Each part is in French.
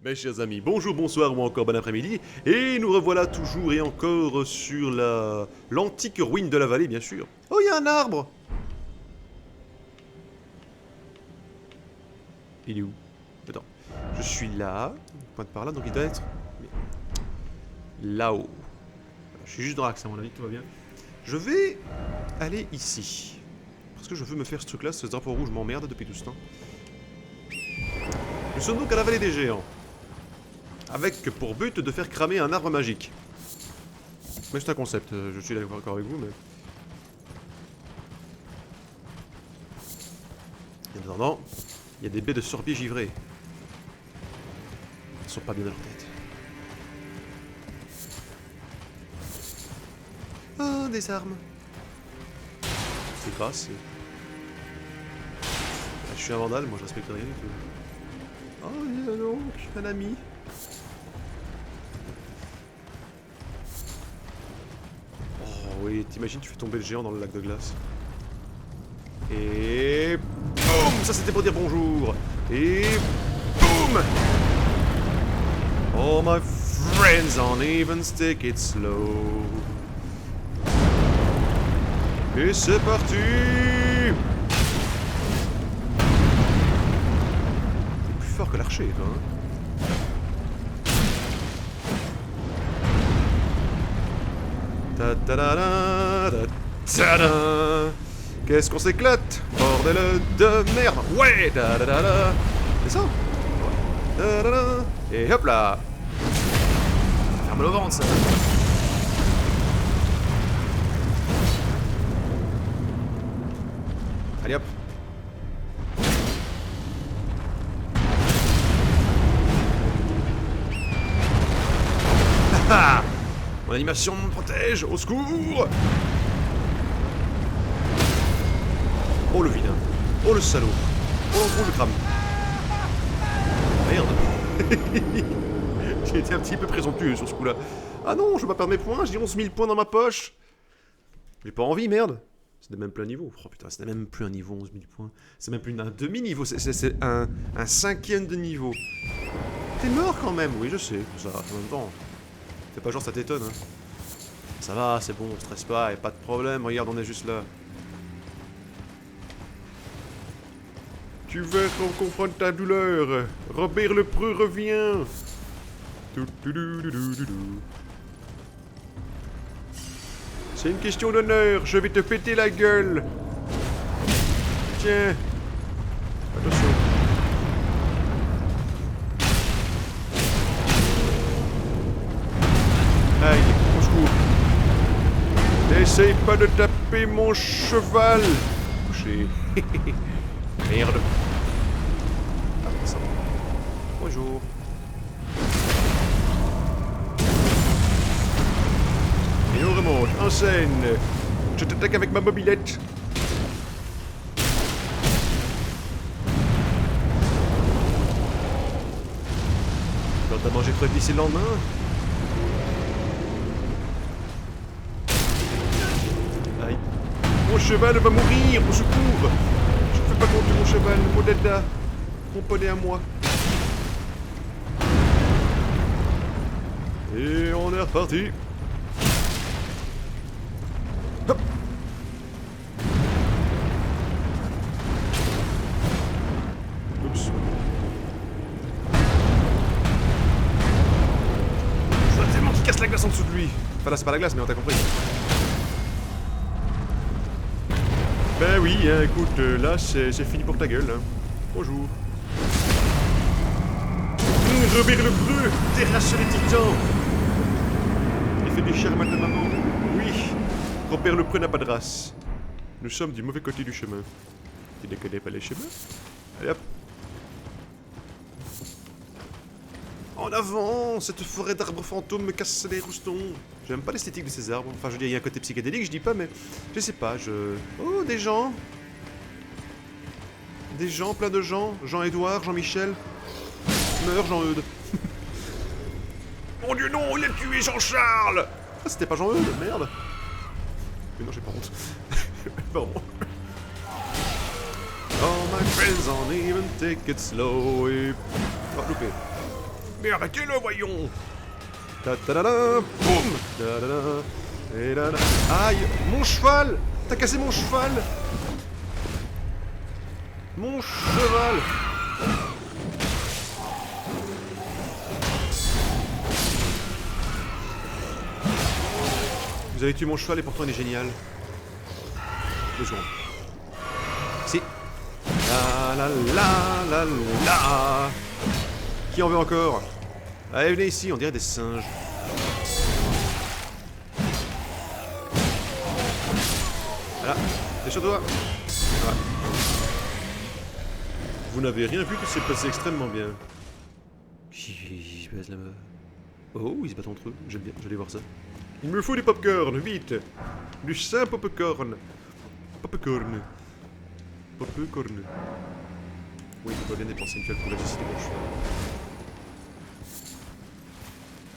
Mes chers amis, bonjour, bonsoir ou encore bon après-midi, et nous revoilà toujours et encore sur l'antique ruine de la vallée, bien sûr. Oh, il y a un arbre! Il est où? Attends, je suis là, pointe par là, donc il doit être là-haut. Je suis juste dans l'axe, à mon avis, tout va bien. Je vais aller ici, parce que je veux me faire ce truc-là, ce drapeau rouge m'emmerde depuis tout ce temps. Nous sommes donc à la vallée des géants. Avec pour but de faire cramer un arbre magique. Mais c'est un concept, je suis d'accord avec vous, mais... En attendant, il y a des baies de sorbiers givrés. Ils sont pas bien dans leur tête. Oh, des armes. C'est grâce. Je suis un vandale, moi je respecte rien du tout. Oh, non, un ami. Oui, t'imagines, tu fais tomber le géant dans le lac de glace. Et... boum! Ça c'était pour dire bonjour. Et... boum! All my friends on even stick it slow. Et c'est parti! T'es plus fort que l'archer, toi, hein? Qu'est-ce qu'on s'éclate, bordel de merde. Ouais. C'est ça. Et hop là. Ferme le ventre, ça. Allez hop. Haha. Mon animation me protège, au secours! Oh le vilain, oh le salaud, oh l'endroit je crame. Merde. J'ai été un petit peu présomptueux sur ce coup-là. Ah non, je vais pas perdre mes points, j'ai 11 000 points dans ma poche. J'ai pas envie, merde. C'est même plus un niveau. Oh putain, c'est même plus un niveau, 11 000 points. C'est même plus un demi-niveau, c'est un cinquième de niveau. T'es mort quand même, oui je sais, ça, en même temps. Fais pas genre ça t'étonne, hein. Ça va, c'est bon, stresse pas, y'a pas de problème, regarde, on est juste là. Tu veux qu'on comprenne ta douleur. Robert le Preux revient. C'est une question d'honneur, je vais te péter la gueule. Tiens. Attention. Aïe, au secours. N'essaye pas de taper mon cheval. Couché. Merde. Ah, ça va. Bonjour. Et on remonte en scène. Je t'attaque avec ma mobilette. Quand t'as mangé trop épicé le lendemain. Aïe. Mon cheval va mourir, au secours. Je ne fais pas compter mon cheval, mon dada. Mon poney à moi. Et on est reparti. Hop. Oups. Je vois tellement qu'il casse la glace en dessous de lui. Enfin là c'est pas la glace mais on t'a compris. Ben oui, hein, écoute, là c'est fini pour ta gueule. Hein. Bonjour. Robert le Preux, terrasse les titans. Il fait des charmes à ta maman. Oui, Robert le Preux n'a pas de race. Nous sommes du mauvais côté du chemin. Tu ne connais pas les chemins? Allez hop. En avant! Cette forêt d'arbres fantômes me casse les roustons. J'aime pas l'esthétique de ces arbres. Enfin, je veux dire, il y a un côté psychédélique, je dis pas, mais... Je sais pas, Oh, des gens! Des gens, plein de gens. Jean-Édouard, Jean-Michel. Meurs, Jean-Eudes. Mon Dieu, non! Il a tué Jean-Charles! Ah, c'était pas Jean-Eudes, merde! Mais non, j'ai pas honte. Pardon. All my friends on even take it slow et... Oh, loupé. Mais arrêtez-le, voyons. Ta-ta-da-da, boum. Ta-da-da, et là, là. Aïe, mon cheval. T'as cassé mon cheval. Mon cheval. Vous avez tué mon cheval et pourtant il est génial. 2 secondes. Si. La la la la la. Qui en veut encore? Allez, venez ici, on dirait des singes. Voilà, t'es sur toi. Voilà. Vous n'avez rien vu, tout s'est passé extrêmement bien. Oh, ils se battent entre eux, j'aime bien, j'allais voir ça. Il me faut du popcorn, vite. Du saint popcorn. Popcorn. Popcorn. Oui, je dois bien dépenser une fiole pour ressusciter mon cheval.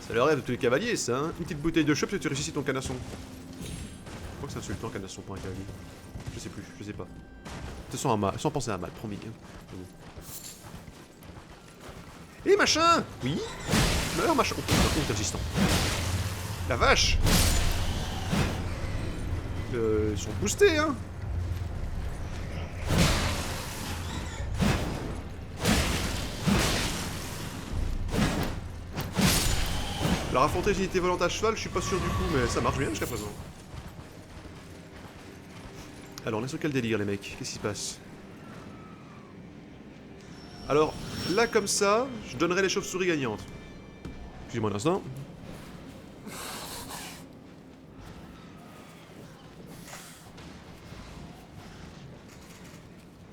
C'est le rêve de tous les cavaliers, ça, hein. Une petite bouteille de chope et tu ressuscites ton canasson. Je crois que c'est insultant, canasson, pour un cavalier. Je sais plus, je sais pas. Sans penser à mal, promis. Hein. Et machin. Oui. Meurs, machin. Oh, t'es résistant. La vache. Ils sont boostés, hein. Alors affronter les unités volantes à cheval, je suis pas sûr du coup, mais ça marche bien jusqu'à présent. Alors on est sur quel délire les mecs? Qu'est-ce qui se passe? Alors, là comme ça, je donnerai les chauves-souris gagnantes. Excusez-moi un instant.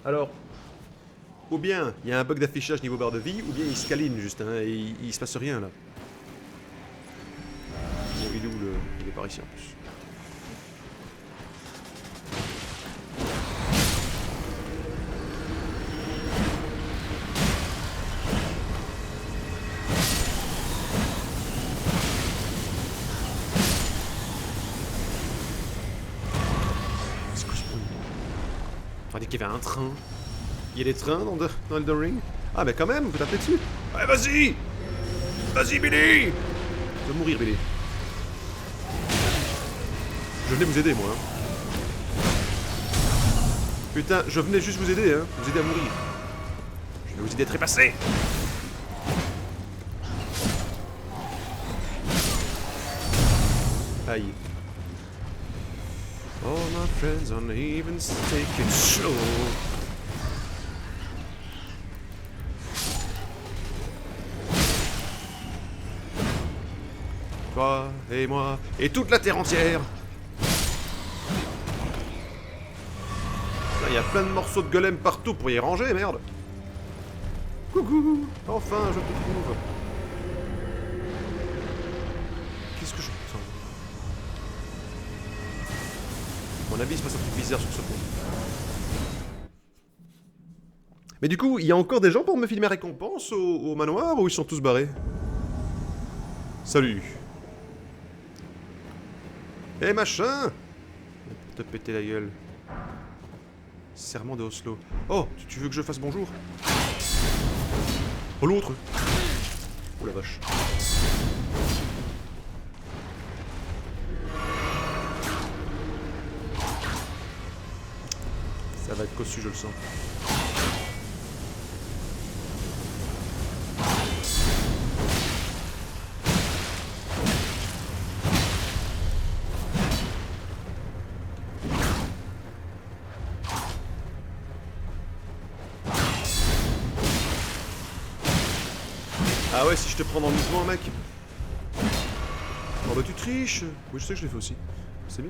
Alors, ou bien il y a un bug d'affichage niveau barre de vie, ou bien il se câline juste, hein, et il se passe rien là. Bon, il est où le... Il est par ici en plus. C'est quoi ce bruit? On dit qu'il y avait un train. Il y a des trains dans Elden Ring? Ah mais quand même, vous tapez dessus. Allez, vas-y. Vas-y, Billy. Je vais mourir, Billy. Je venais vous aider, moi. Hein. Putain, je venais juste vous aider, hein. Vous aider à mourir. Je vais vous aider à trépasser. Aïe. All my friends on even take it slow. Toi et moi et toute la terre entière. Il y a plein de morceaux de golem partout pour y ranger, merde. Coucou. Enfin, je te trouve. Qu'est-ce que je ressens? À mon avis, il se passe un truc bizarre sur ce pont. Mais du coup, il y a encore des gens pour me filmer récompense au manoir ou ils sont tous barrés? Salut. Eh machin! Te péter la gueule. Serment de Oslo. Oh, tu veux que je fasse bonjour? Oh l'autre! Oh la vache. Ça va être cossu, je le sens. Ah ouais, si je te prends dans le mouvement, mec. Oh bah tu triches. Oui, je sais que je l'ai fait aussi. C'est mieux.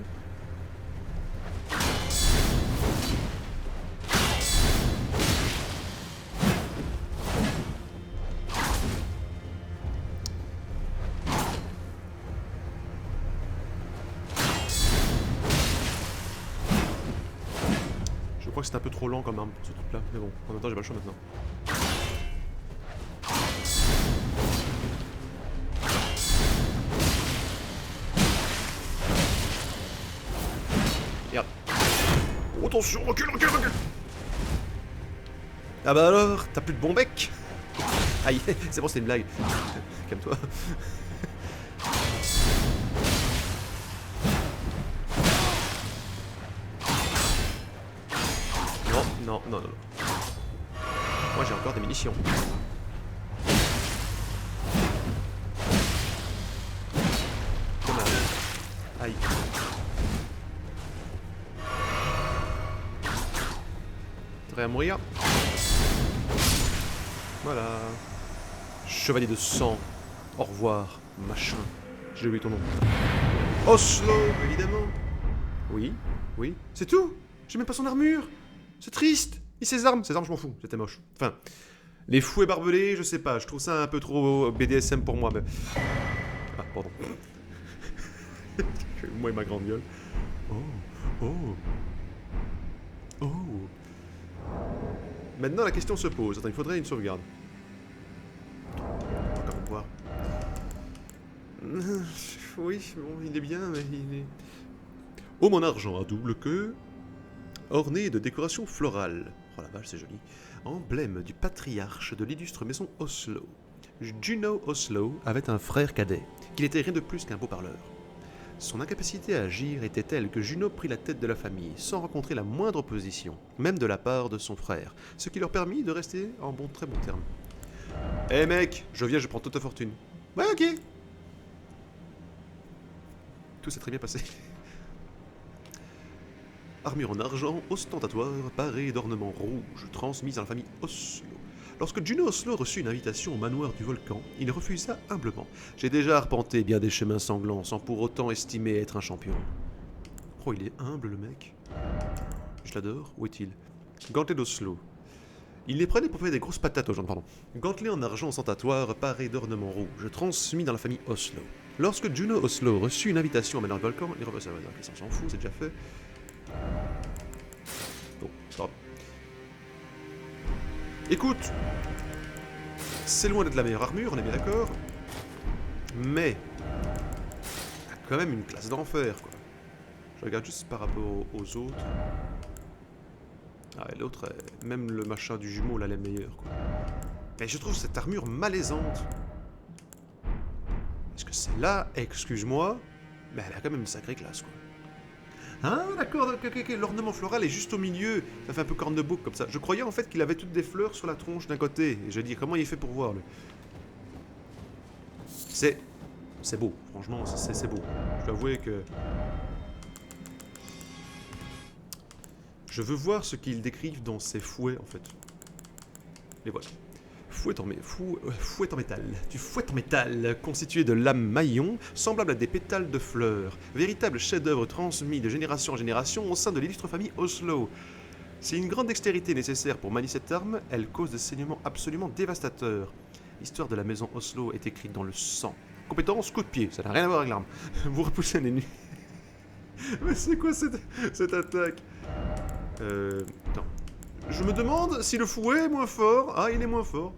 Je crois que c'est un peu trop lent comme arme pour ce truc là, mais bon, en même temps j'ai pas le choix maintenant. Merde. Oh, attention, recule, recule, recule. Ah bah alors, t'as plus de bon bec? Aïe, c'est bon, c'était une blague. Calme-toi. Non, non, non, non. Moi j'ai encore des munitions. Dommage. Aïe. Prêt à mourir. Voilà. Chevalier de sang. Au revoir, machin. J'ai oublié ton nom. Oslo, évidemment. Oui, oui. C'est tout. J'ai même pas son armure. C'est triste. Et ses armes, je m'en fous. C'était moche. Enfin, les fouets barbelés, je sais pas. Je trouve ça un peu trop BDSM pour moi. Mais... Ah, pardon. Moi et ma grande gueule. Oh, oh, oh. Maintenant, la question se pose. Attends, il faudrait une sauvegarde. Encore une voir. Oui, bon, il est bien, mais il est... Oh, mon argent à double queue, orné de décorations florales. Oh la vache, c'est joli. Emblème du patriarche de l'illustre maison Oslo. Juno Oslo avait un frère cadet, qui n'était rien de plus qu'un beau parleur. Son incapacité à agir était telle que Juno prit la tête de la famille, sans rencontrer la moindre opposition, même de la part de son frère, ce qui leur permit de rester en très bons termes. Eh mec, je viens, je prends toute ta fortune. Ouais, ok. Tout s'est très bien passé. Armure en argent, ostentatoire, parée d'ornements rouges, transmise à la famille Oslo. Lorsque Juno Oslo reçut une invitation au manoir du volcan, il refusa humblement. J'ai déjà arpenté bien des chemins sanglants sans pour autant estimer être un champion. Oh, il est humble le mec. Je l'adore. Où est-il? Gantelet d'Oslo. Il les prenait pour faire des grosses patates aux gens, pardon. Gantelet en argent ostentatoire, paré d'ornements rouges, transmis dans la famille Oslo. Lorsque Juno Oslo reçut une invitation au manoir du volcan, il refusa. Ça s'en fout, c'est déjà fait. Bon, pardon. Écoute, c'est loin d'être la meilleure armure, on est bien d'accord. Mais, il y a quand même une classe d'enfer, quoi. Je regarde juste par rapport aux autres. Ah, et l'autre, même le machin du jumeau, là, elle est meilleure, quoi. Mais je trouve cette armure malaisante. Parce que celle-là, excuse-moi, mais elle a quand même une sacrée classe, quoi. Ah, d'accord, l'ornement floral est juste au milieu. Ça fait un peu corne de bouc comme ça. Je croyais en fait qu'il avait toutes des fleurs sur la tronche d'un côté. Et je dis, comment il fait pour voir, lui? C'est beau, franchement, c'est beau. Je dois avouer que... Je veux voir ce qu'ils décrivent dans ces fouets, en fait. Les voilà. Fouet en métal. Du fouet en métal, constitué de lames maillons, semblables à des pétales de fleurs. Véritable chef-d'œuvre transmis de génération en génération au sein de l'illustre famille Oslo. Si une grande dextérité est nécessaire pour manier cette arme, elle cause des saignements absolument dévastateurs. L'histoire de la maison Oslo est écrite dans le sang. Compétence, coup de pied, ça n'a rien à voir avec l'arme. Vous repoussez un ennemi. Mais c'est quoi cette attaque? Attends. Je me demande si le fouet est moins fort. Ah, il est moins fort.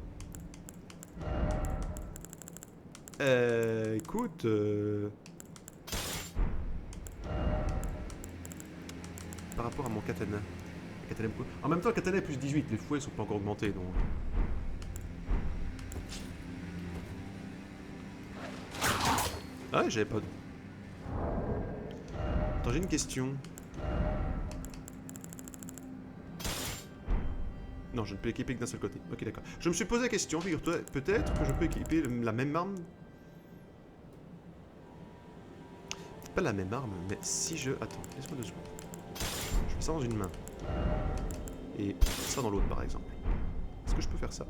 Écoute... Par rapport à mon katana. En même temps, le katana est plus 18. Les fouets sont pas encore augmentés, donc... Ah, j'avais pas... Attends, j'ai une question. Non, je ne peux équiper que d'un seul côté. Ok, d'accord. Je me suis posé la question, figure-toi, peut-être que je peux équiper la même arme. Pas la même arme, mais si je... Attends, laisse-moi 2 secondes. Je fais ça dans une main. Et ça dans l'autre, par exemple. Est-ce que je peux faire ça?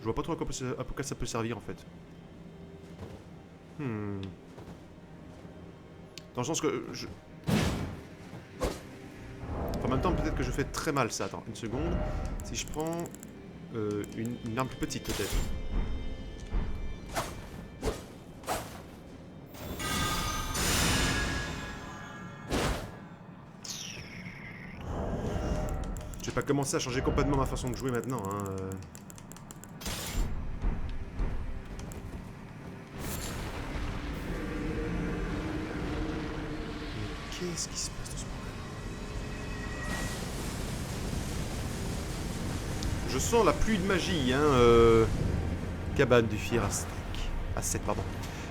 Je vois pas trop à quoi ça peut servir, en fait. Dans le sens que... En même temps, peut-être que je fais très mal ça. Attends, une seconde. Si je prends une arme plus petite, peut-être. Je vais pas commencer à changer complètement ma façon de jouer maintenant, hein. Mais qu'est-ce qui se passe dans ce moment-là? Je sens la pluie de magie, hein. Cabane du fier ascète, pardon.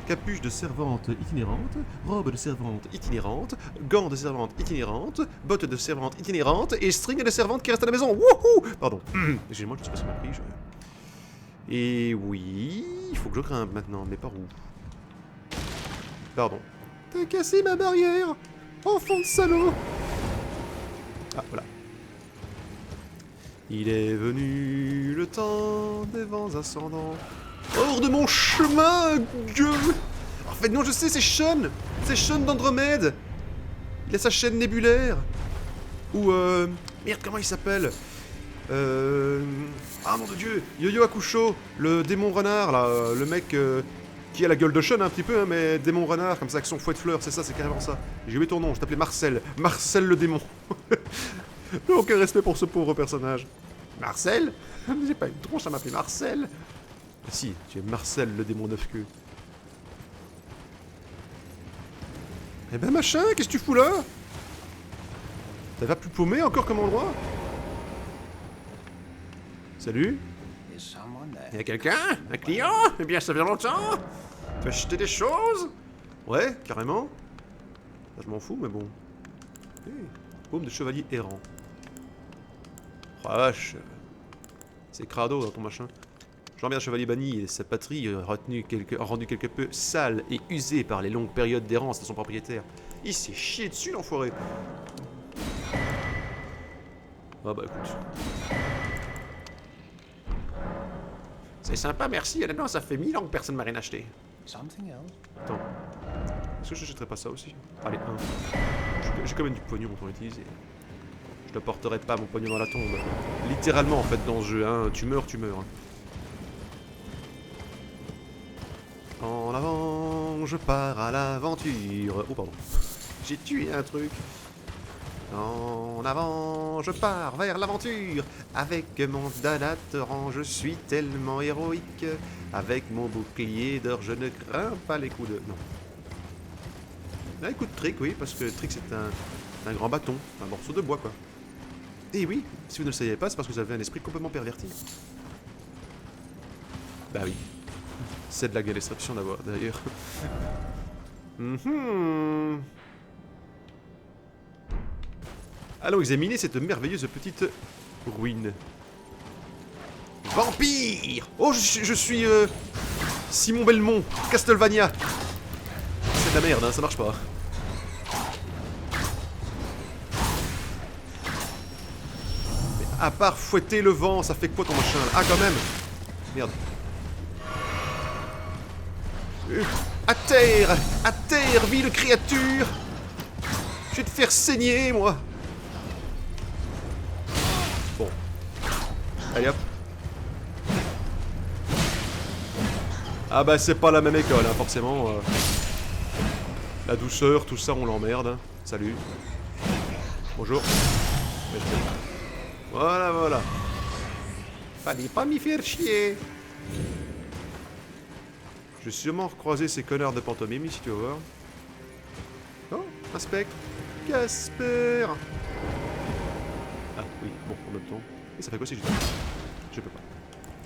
Capuche de servante itinérante, robe de servante itinérante, gants de servante itinérante, bottes de servante itinérante et string de servante qui reste à la maison. Wouhou! Pardon. Excusez-moi, je sais pas ce qu'on m'a pris. Et oui, il faut que je grimpe maintenant, mais par où? Pardon. T'as cassé ma barrière! Enfant de salaud! Ah, voilà. Il est venu le temps des vents ascendants. Hors de mon chemin, gueule! En fait, non, je sais, c'est Sean! C'est Sean d'Andromède! Il a sa chaîne nébulaire! Ou, merde, comment il s'appelle? Ah, nom de Dieu! Yo-Yo Hakusho, le démon renard, là, le mec qui a la gueule de Sean un petit peu, hein, mais démon renard, comme ça, avec son fouet de fleurs, c'est ça, c'est carrément ça. J'ai oublié ton nom, je t'appelais Marcel. Marcel le démon. Aucun respect pour ce pauvre personnage. Marcel? J'ai pas une tronche à m'appeler Marcel. Ah si, tu es Marcel le démon 9 queues. Eh ben machin, qu'est-ce que tu fous là? T'as plus paumé encore comme endroit? Salut? Y'a quelqu'un? Un client? Eh bien ça fait longtemps. Tu as acheté des choses? Ouais, carrément. Là, je m'en fous, mais bon. Hey, paume de chevalier errant. Oh la vache. C'est crado dans ton machin. Jean-Pierre Chevalier banni et sa patrie rendu quelque peu sale et usée par les longues périodes d'errance de son propriétaire. Il s'est chié dessus l'enfoiré. Ah bah écoute. C'est sympa, merci. Non, ça fait 1000 ans que personne m'a rien acheté. Attends. Est-ce que je n'achèterais pas ça aussi? Allez, un. J'ai quand même du pognon pour l'utiliser. Je ne porterai pas mon pognon dans la tombe. Littéralement en fait dans ce jeu, hein. Tu meurs, tu meurs. En avant, je pars à l'aventure. Oh pardon. J'ai tué un truc. En avant, je pars vers l'aventure. Avec mon dadateran, je suis tellement héroïque. Avec mon bouclier d'or, je ne crains pas les coups de... Non. Là, écoute, Trick, oui, parce que Trick, c'est un grand bâton. Un morceau de bois, quoi. Et oui, si vous ne le saviez pas, c'est parce que vous avez un esprit complètement perverti. Bah oui. C'est de la gueule extraction d'avoir, d'ailleurs. Allons examiner cette merveilleuse petite ruine. Vampire! Oh, je suis Simon Belmont, Castlevania. C'est de la merde, hein, ça marche pas. Mais à part fouetter le vent, ça fait quoi ton machin là? Ah, quand même! Merde. À terre, ville créature! Je vais te faire saigner, moi! Bon. Allez hop. Ah bah c'est pas la même école, hein, forcément. La douceur, tout ça, on l'emmerde. Hein. Salut. Bonjour. Voilà, voilà. Fallait pas m'y faire chier. Je vais sûrement recroiser ces connards de pantomime ici, tu vas voir. Oh, un spectre. Casper. Ah oui, bon, en même temps. Et ça fait quoi si je peux pas.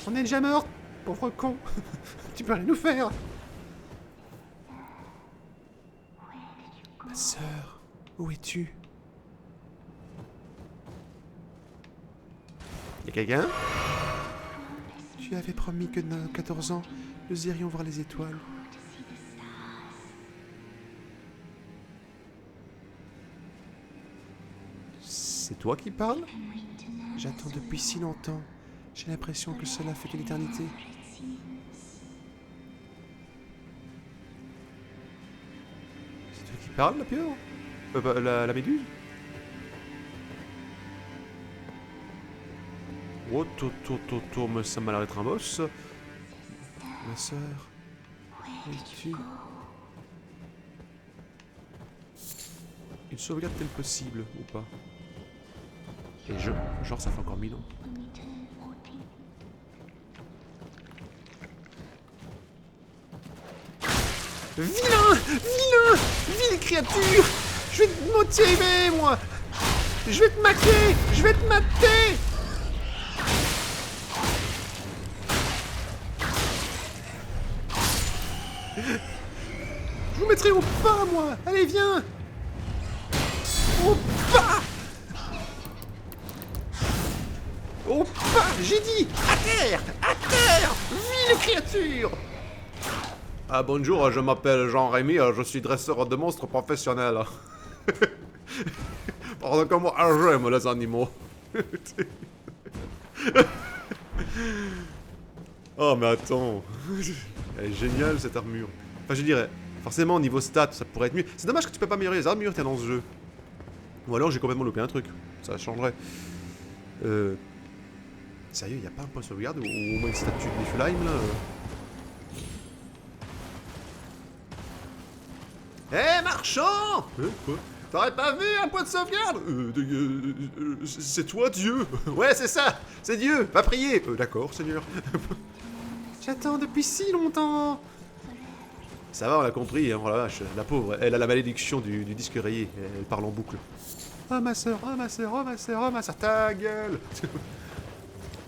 On est déjà mort, pauvre con. Tu peux rien nous faire. Ma sœur, où es-tu? Y'a quelqu'un? Tu avais promis que dans 14 ans, nous irions voir les étoiles. C'est toi qui parles? J'attends depuis si longtemps. J'ai l'impression que cela fait une éternité. C'est toi qui parles, la pieuvre? La méduse? Oh, mais ça m'a l'air d'être un boss. Ma sœur, où es-tu? Une sauvegarde est-elle possible ou pas? Et genre ça fait encore 1000 ans. Vilaine créature! Je vais te motiver, moi! Je vais te mater! Je vous mettrai au pas, moi. Allez, viens. Au pas. Au pas, j'ai dit. À terre. À terre. Vive créature. Ah bonjour, je m'appelle Jean-Rémy, je suis dresseur de monstres professionnel. Pardon, comment j'aime les animaux. Oh mais attends. Elle est géniale cette armure. Enfin je dirais, forcément au niveau stats ça pourrait être mieux. C'est dommage que tu peux pas améliorer les armures tiens dans ce jeu. Ou alors j'ai complètement loupé un truc. Ça changerait. Sérieux, y a pas un point de sauvegarde ou au moins une statue de Niflheim là Hé marchand quoi? T'aurais pas vu un point de sauvegarde c'est toi Dieu. Ouais c'est ça. C'est Dieu. Va prier. D'accord Seigneur. J'attends depuis si longtemps. Ça va on l'a compris hein, oh la vache. La pauvre, elle a la malédiction du disque rayé. Elle parle en boucle. Oh ma soeur, oh ma soeur, oh ma soeur, oh ma soeur, ta gueule.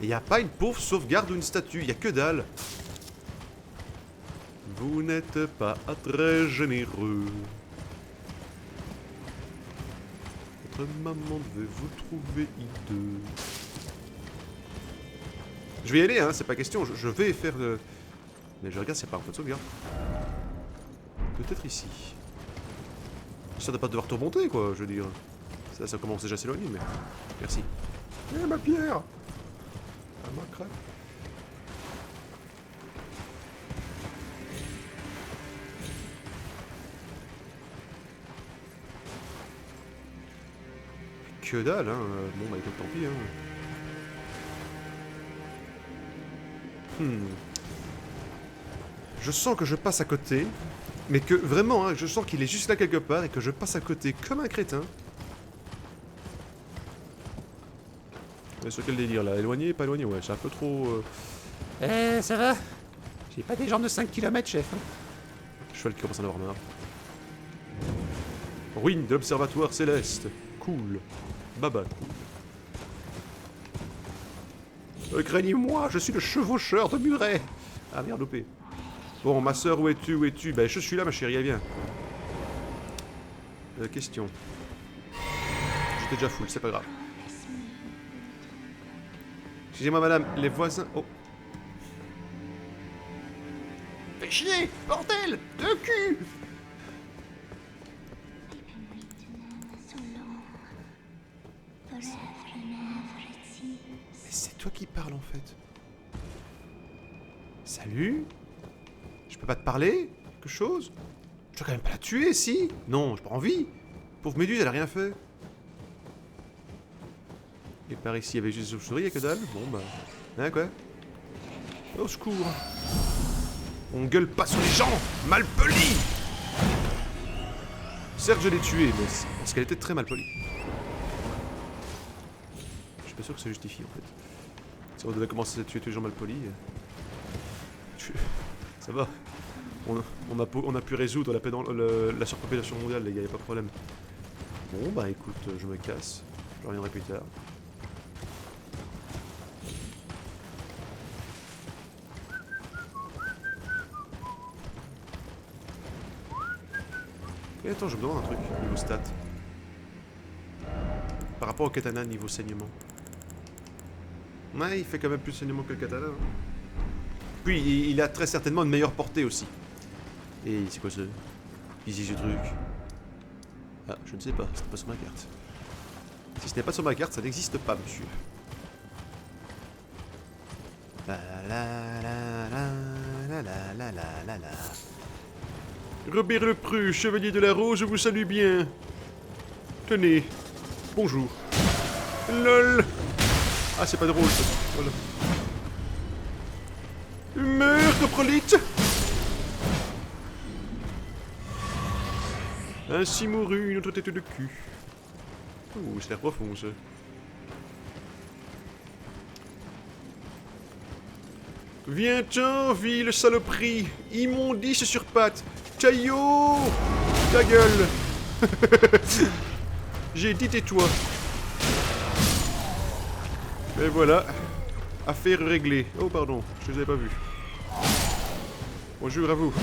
Et y a pas une pauvre sauvegarde ou une statue, y a que dalle. Vous n'êtes pas très généreux. Votre maman devait vous trouver hideux. Je vais y aller, hein, c'est pas question, je vais faire le... Mais je regarde s'il n'y a pas un point de sauvegarde. Peut-être ici. Ça doit pas devoir te remonter, quoi, je veux dire. Ça commence déjà à s'éloigner, mais... Merci. Eh, ma pierre. Ah, ma crêpe. Que dalle, hein. Bon, bah écoute, tant pis, hein. Je sens que je passe à côté, mais que vraiment, hein, je sens qu'il est juste là quelque part et que je passe à côté comme un crétin. Mais sur quel délire là? Éloigné, pas éloigné? Ouais, c'est un peu trop... ça va? J'ai pas des jambes de 5 km, chef. Hein. Cheval qui commence à en avoir marre. Ruine de l'observatoire céleste. Cool. Baba, cool. Craignez-moi, je suis le chevaucheur de Muret. Ah merde, loupé. Bon, ma soeur, où es-tu? Où es-tu? Ben, je suis là, ma chérie, elle vient. Question. J'étais déjà full, c'est pas grave. Excusez-moi, madame, les voisins... Oh. Fais chier, bordel de cul. Mais c'est toi qui parles, en fait. Salut? Je peux pas te parler? Quelque chose? Je dois quand même pas la tuer, si? Non, j'ai pas envie. Pauvre Méduse, elle a rien fait. Et par ici, il y avait juste des chauves-souris, y'a que dalle. Bon, bah... Hein, quoi? Au secours. On gueule pas sur les gens! Malpoli! Certes, je l'ai tuée, mais c'est parce qu'elle était très malpolie. Je suis pas sûr que ça justifie, en fait. Si on devait commencer à tuer tous les gens malpolis... Ça va. On a pu résoudre la surpopulation mondiale, les gars, y'a pas de problème. Bon, bah écoute, je me casse. Je reviendrai plus tard. Et attends, je me demande un truc, niveau stats. Par rapport au katana, niveau saignement. Ouais, il fait quand même plus de saignement que le katana. Hein. Puis, il a très certainement une meilleure portée aussi. Et c'est quoi ce... Ici ce truc? Ah, je ne sais pas, c'était pas sur ma carte. Si ce n'est pas sur ma carte, ça n'existe pas, monsieur. La la la la la la la la la la. Robert Lepru, chevalier de la Rose, je vous salue bien. Tenez. Bonjour. LOL. Ah, c'est pas drôle, ça. Voilà. Meurs, coprolite. Ainsi mourut une autre tête de cul. Ouh, c'est l'air profond, ça. Viens-t'en, ville saloperie. Immondice sur pattes. Caillot. Ta gueule. J'ai dit tais-toi. Et voilà. Affaire réglée. Oh, pardon, je les avais pas vus. Bonjour à vous.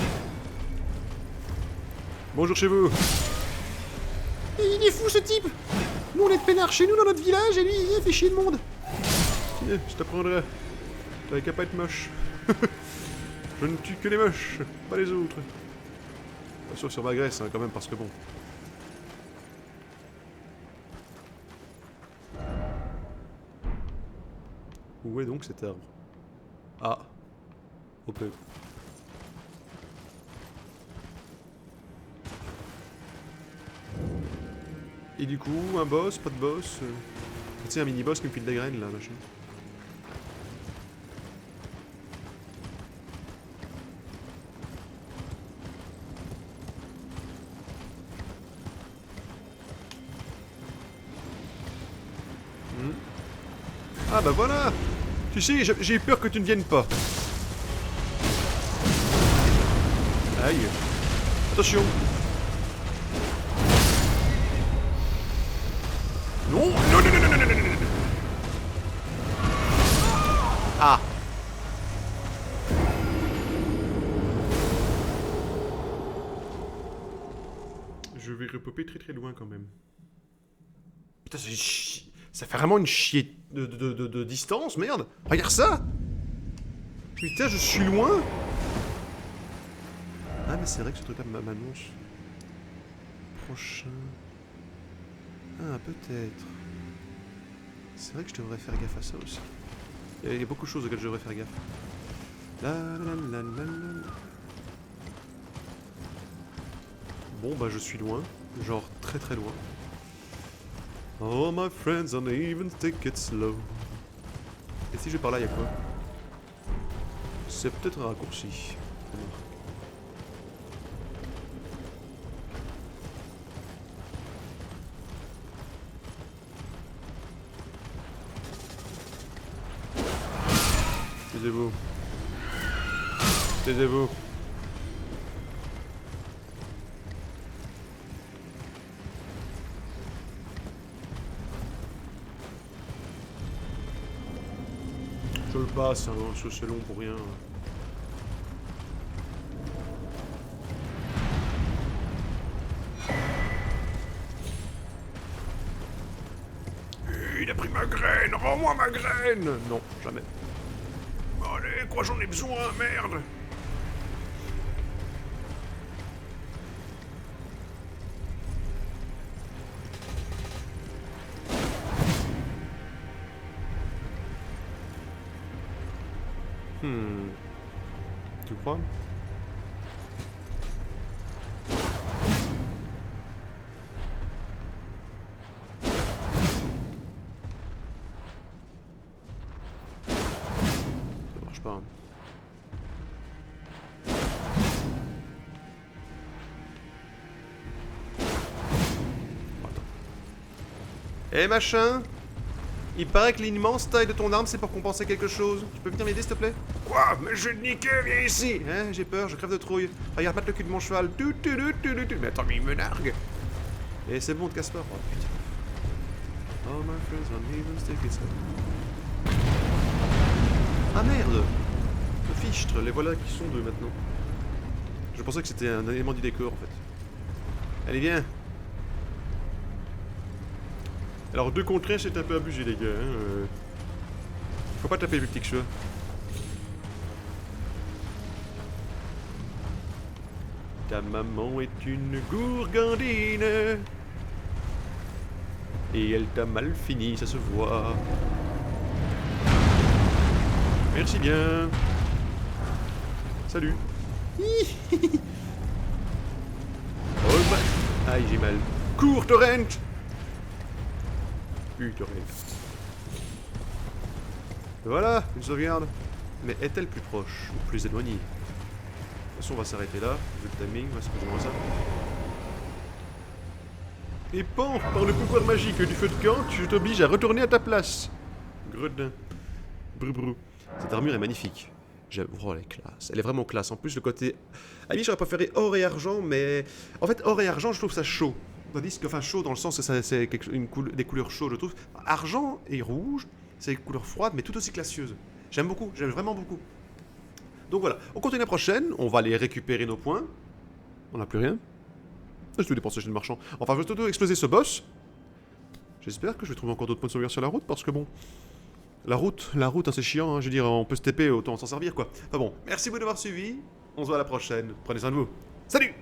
Bonjour chez vous. Il est fou ce type. Nous on est de peinards chez nous dans notre village et lui il fait chier le monde. Tiens, je t'apprendrai. T'avais qu'à pas être moche. Je ne tue que les moches, pas les autres. Pas sûr sur ma graisse hein, quand même parce que bon. Où est donc cet arbre? Ah. Ok. Et du coup, un boss, pas de boss tu sais, un mini-boss qui me file des graines là, machin. Ah bah voilà. Tu sais, j'ai eu peur que tu ne viennes pas. Aïe. Attention. Non, non, non, non, non, non, non, non, non. Ah. Je vais repopper très très loin quand même. Putain, ça fait vraiment une chier de distance, merde. Regarde ça. Putain, je suis loin. Ah mais c'est vrai que ce truc-là m'annonce. Prochain... Ah, peut-être. C'est vrai que je devrais faire gaffe à ça aussi. Il y a beaucoup de choses auxquelles je devrais faire gaffe. La, la, la, la, la. Bon, bah je suis loin. Genre très très loin. Oh my friends, on even take it slow. Et si je vais par là, il y a quoi? C'est peut-être un raccourci. Taisez-vous. Taisez-vous. Je le passe, hein, c'est long pour rien. Il a pris ma graine, rends-moi ma graine. Non, jamais. Allez, quoi j'en ai besoin, merde. Tu crois? Ça marche pas. Eh machin, il paraît que l'immense taille de ton arme c'est pour compenser quelque chose. Tu peux venir m'aider s'il te plaît? Quoi? Mais je vais te niquer, viens ici. Hein, j'ai peur, je crève de trouille. Regarde, battre le cul de mon cheval. Mais attends, mais il me nargue. Et c'est bon, te casse pas. Oh putain. Oh my friends, on even stick it. Ah merde. Le fichtre, les voilà qui sont deux maintenant. Je pensais que c'était un élément du décor en fait. Allez, viens. Alors 2 contre 1 c'est un peu abusé les gars. Hein. Faut pas taper le petit que je. Ta maman est une gourgandine. Et elle t'a mal fini, ça se voit. Merci bien. Salut. Oh bah. Aïe j'ai mal. Cours Torrent. Torrent. Voilà, une sauvegarde. Mais est-elle plus proche ou plus éloignée? De toute façon, on va s'arrêter là. Vu le timing, c'est plus ou moins ça. Et pan, par le pouvoir magique du feu de camp, je t'oblige à retourner à ta place. Gredin. Brou. Cette armure est magnifique. Oh, elle est classe. Elle est vraiment classe. En plus, le côté... À lui, j'aurais préféré or et argent, mais... En fait, or et argent, je trouve ça chaud. Tandis que, enfin, chaud dans le sens que c'est des couleurs chaudes, je trouve. Argent et rouge, c'est des couleurs froides, mais tout aussi classieuses. J'aime beaucoup, j'aime vraiment beaucoup. Donc voilà, on continue la prochaine. On va aller récupérer nos points. On n'a plus rien. Je vais dépenser chez le marchand. Enfin, je vais tout exploser ce boss. J'espère que je vais trouver encore d'autres points de sauvegarde sur la route, parce que bon... La route, hein, c'est chiant, hein. Je veux dire, on peut se TP, autant s'en servir, quoi. Enfin bon, merci beaucoup d'avoir suivi. On se voit à la prochaine. Prenez soin de vous. Salut!